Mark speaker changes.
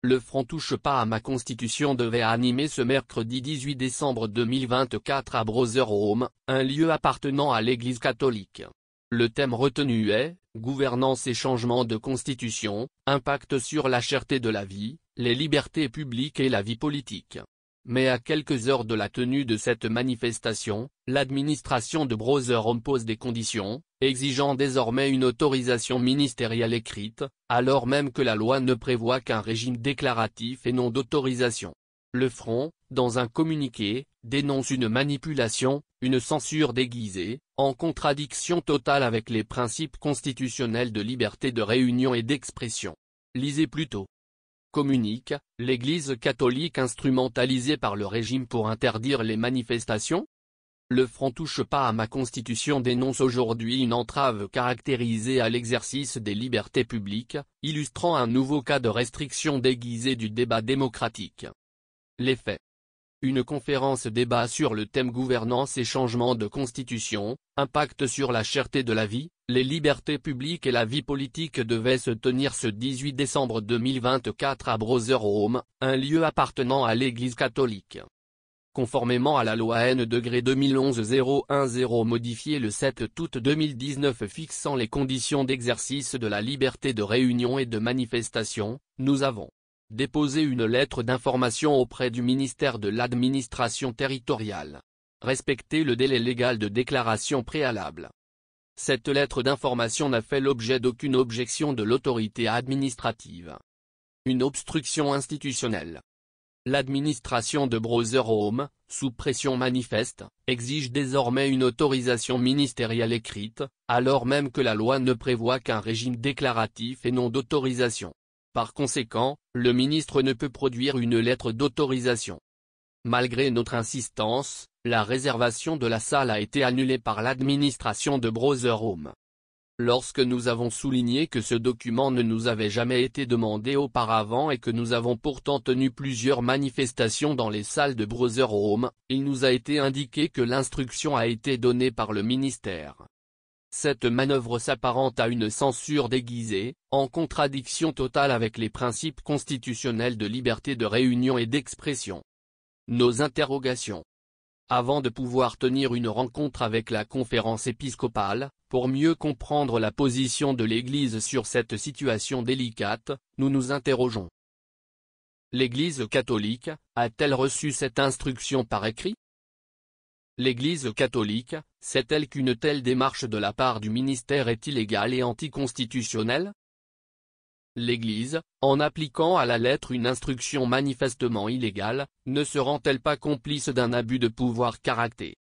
Speaker 1: Le front Touche pas à ma constitution devait animer ce mercredi 18 décembre 2024 à Brotherhome, un lieu appartenant à l'Église catholique. Le thème retenu est « Gouvernance et changement de constitution, impact sur la cherté de la vie, les libertés publiques et la vie politique ». Mais à quelques heures de la tenue de cette manifestation, l'administration de Brotherhome pose des conditions, exigeant désormais une autorisation ministérielle écrite, alors même que la loi ne prévoit qu'un régime déclaratif et non d'autorisation. Le Front, dans un communiqué, dénonce une manipulation, une censure déguisée, en contradiction totale avec les principes constitutionnels de liberté de réunion et d'expression. Lisez plutôt. Communique, l'Église catholique instrumentalisée par le régime pour interdire les manifestations? Le Front Touche pas à ma constitution dénonce aujourd'hui une entrave caractérisée à l'exercice des libertés publiques, illustrant un nouveau cas de restriction déguisée du débat démocratique. Les faits. Une conférence débat sur le thème gouvernance et changement de constitution, impact sur la cherté de la vie, les libertés publiques et la vie politique devait se tenir ce 18 décembre 2024 à Brotherhome, un lieu appartenant à l'Église catholique. Conformément à la loi N-2011-010 modifiée le 7 août 2019 fixant les conditions d'exercice de la liberté de réunion et de manifestation, nous avons déposé une lettre d'information auprès du ministère de l'administration territoriale. Respecter le délai légal de déclaration préalable. Cette lettre d'information n'a fait l'objet d'aucune objection de l'autorité administrative. Une obstruction institutionnelle. L'administration de Brotherhome, sous pression manifeste, exige désormais une autorisation ministérielle écrite, alors même que la loi ne prévoit qu'un régime déclaratif et non d'autorisation. Par conséquent, le ministre ne peut produire une lettre d'autorisation. Malgré notre insistance, la réservation de la salle a été annulée par l'administration de Brotherhome. Lorsque nous avons souligné que ce document ne nous avait jamais été demandé auparavant et que nous avons pourtant tenu plusieurs manifestations dans les salles de Brotherhome, il nous a été indiqué que l'instruction a été donnée par le ministère. Cette manœuvre s'apparente à une censure déguisée, en contradiction totale avec les principes constitutionnels de liberté de réunion et d'expression. Nos interrogations. Avant de pouvoir tenir une rencontre avec la conférence épiscopale, pour mieux comprendre la position de l'Église sur cette situation délicate, nous nous interrogeons. L'Église catholique, a-t-elle reçu cette instruction par écrit? L'Église catholique, sait-elle qu'une telle démarche de la part du ministère est illégale et anticonstitutionnelle? L'Église, en appliquant à la lettre une instruction manifestement illégale, ne se rend-elle pas complice d'un abus de pouvoir caractère?